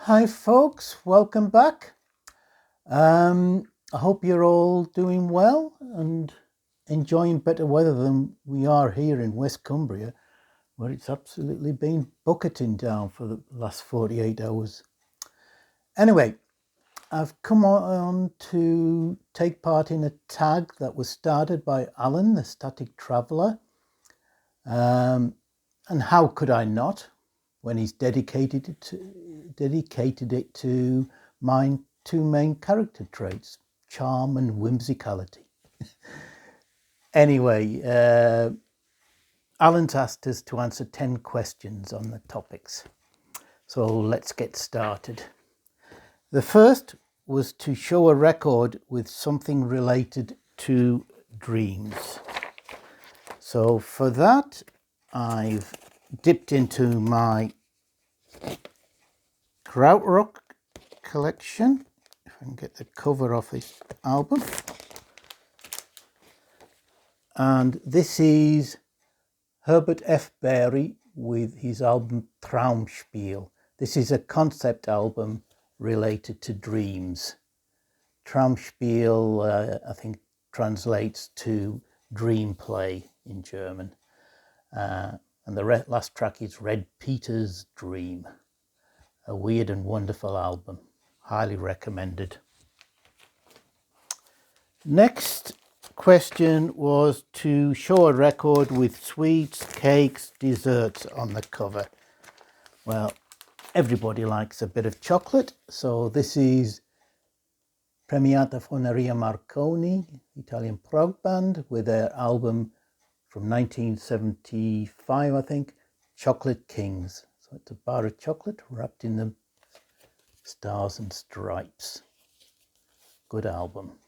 Hi folks, welcome back. I hope you're all doing well and enjoying better weather than we are here in West Cumbria, where it's absolutely been bucketing down for the last 48 hours. Anyway, I've come on to take part in a tag that was started by Alan, the Static Traveller. And how could I not, when he's dedicated it to my two main character traits, charm and whimsicality. Anyway, Alan's asked us to answer 10 questions on the topics. So let's get started. The first was to show a record with something related to dreams. So for that, I've dipped into my Krautrock collection. If I can get the cover off this album. And this is Herbert F. Barry with his album Traumspiel. This is a concept album related to dreams. Traumspiel, I think, translates to dream play in German. And the last track is Red Peter's Dream. A weird and wonderful album. Highly recommended. Next question was to show a record with sweets, cakes, desserts on the cover. Well, everybody likes a bit of chocolate, so this is Premiata Foneria Marconi, Italian prog band, with their album from 1975, I think, Chocolate Kings. So it's a bar of chocolate wrapped in the stars and stripes. Good album.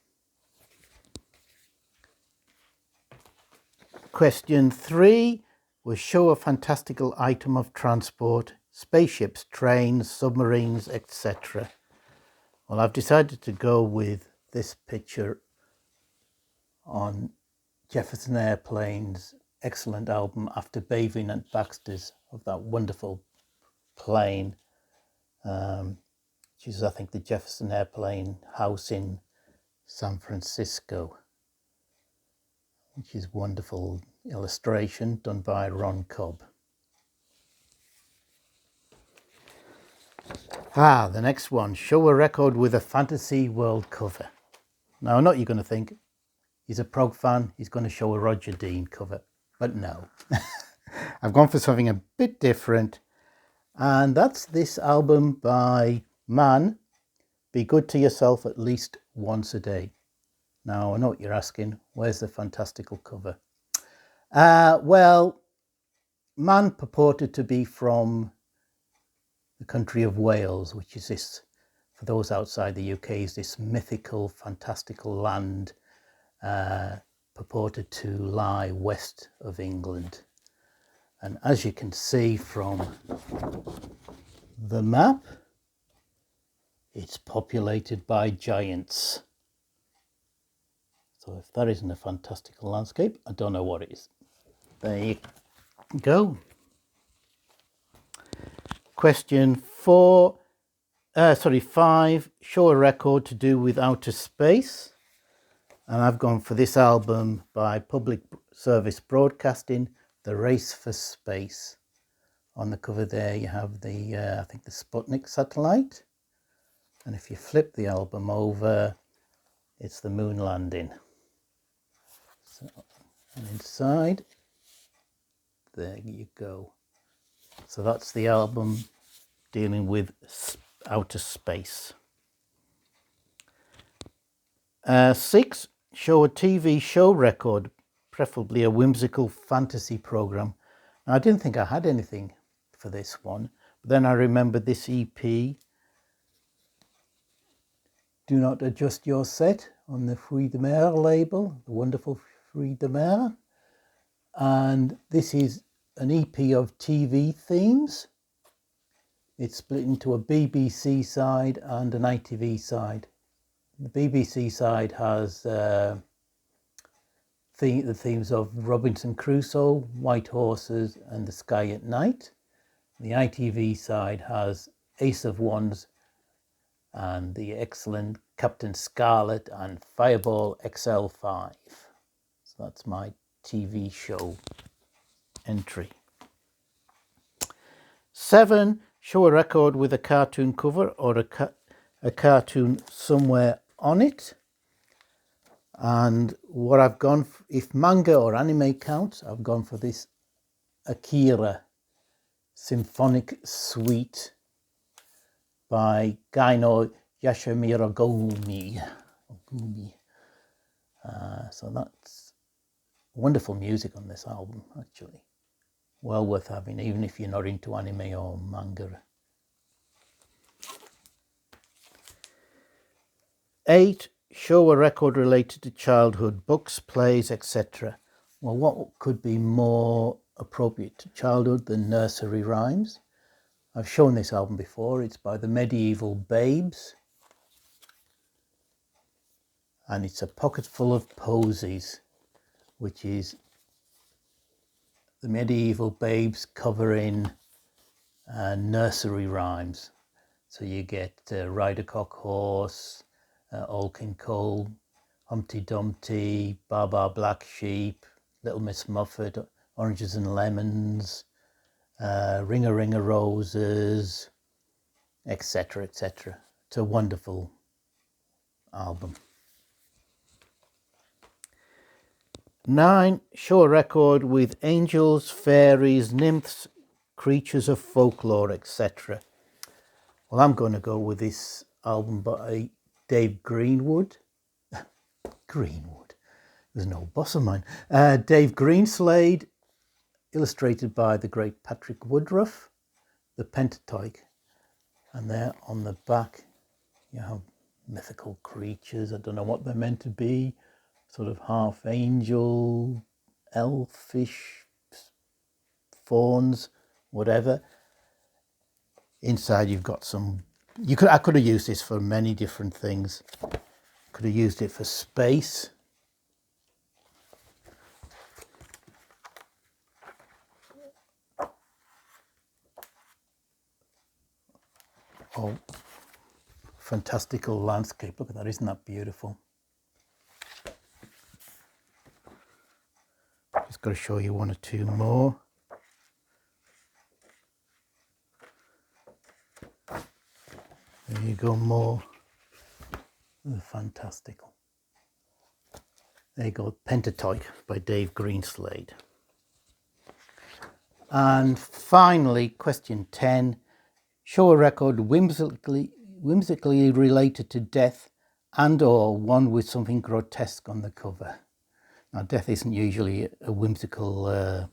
Question 3 was show a fantastical item of transport, spaceships, trains, submarines, etc. Well, I've decided to go with this picture on Jefferson Airplane's excellent album After Baving at Baxter's, of that wonderful plane, which is, I think, the Jefferson Airplane house in San Francisco, which is wonderful illustration done by Ron Cobb. The next one, show a record with a fantasy world cover. Now, I know what you're going to think, he's a prog fan, he's going to show a Roger Dean cover, but no. I've gone for something a bit different, and that's this album by Man, Be Good to Yourself at Least Once a Day. Now, I know what you're asking, where's the fantastical cover? Well, Man purported to be from the country of Wales, which is this, for those outside the UK, is this mythical, fantastical land purported to lie west of England. And as you can see from the map, it's populated by giants. So if that isn't a fantastical landscape, I don't know what it is. There you go. Question 5, show a record to do with outer space. And I've gone for this album by Public Service Broadcasting, The Race for Space. On the cover there you have the, I think the Sputnik satellite. And if you flip the album over, it's the moon landing. So, and inside, there you go. So that's the album dealing with outer space. 6, show a TV show record, preferably a whimsical fantasy program. Now, I didn't think I had anything for this one, but then I remembered this EP, Do Not Adjust Your Set, on the Fruits de Mer label, the wonderful Fruits de Mer. And this is an EP of TV themes. It's split into a BBC side and an ITV side. The BBC side has the themes of Robinson Crusoe, White Horses and The Sky at Night. The ITV side has Ace of Wands and the excellent Captain Scarlet and Fireball XL5. So that's my TV show entry. 7, show a record with a cartoon cover or a cartoon somewhere on it. And what I've gone for, if manga or anime counts, I've gone for this Akira Symphonic Suite by Gaino Yashimura Gumi. So that's wonderful music on this album, actually. Well worth having, even if you're not into anime or manga. 8, show a record related to childhood, books, plays, etc. Well, what could be more appropriate to childhood than nursery rhymes? I've shown this album before. It's by the Medieval Babes. And it's a pocket full of posies, which is the Medieval Babes covering nursery rhymes. So you get Rider Cock Horse, Old King Cole, Humpty Dumpty, Bar Bar Black Sheep, Little Miss Muffet, Oranges and Lemons, Ring a Ring a Roses, etc., etc. It's a wonderful album. 9, show a record with angels, fairies, nymphs, creatures of folklore, etc. Well, I'm going to go with this album by Dave Greenwood. Greenwood. There's no boss of mine. Dave Greenslade, illustrated by the great Patrick Woodruff, the Pentateuch. And there on the back, you have mythical creatures. I don't know what they're meant to be. Sort of half angel, elfish, fawns, whatever. Inside you've got some, I could have used this for many different things. Could have used it for space. Oh, fantastical landscape. Look at that, isn't that beautiful? Just got to show you one or two more. There you go, more. Fantastical. There you go, Pentateuch by Dave Greenslade. And finally, question 10. Show a record whimsically related to death and or one with something grotesque on the cover. Now, death isn't usually a whimsical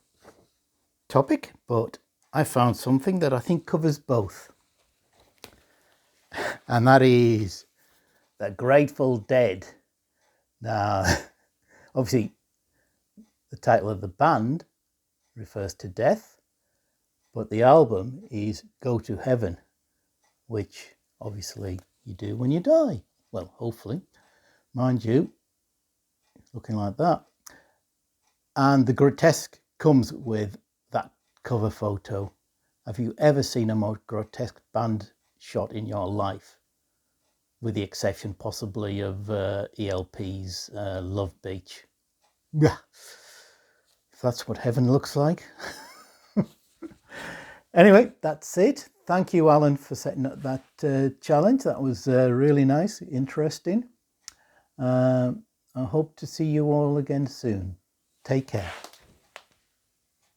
topic, but I found something that I think covers both. And that is the Grateful Dead. Now, obviously, the title of the band refers to death, but the album is Go to Heaven, which obviously you do when you die. Well, hopefully, mind you, looking like that. And the grotesque comes with that cover photo. Have you ever seen a more grotesque band shot in your life? With the exception possibly of ELP's Love Beach. Yeah, if that's what heaven looks like. Anyway, that's it. Thank you, Alan, for setting up that challenge. That was really nice, interesting. I hope to see you all again soon. Take care.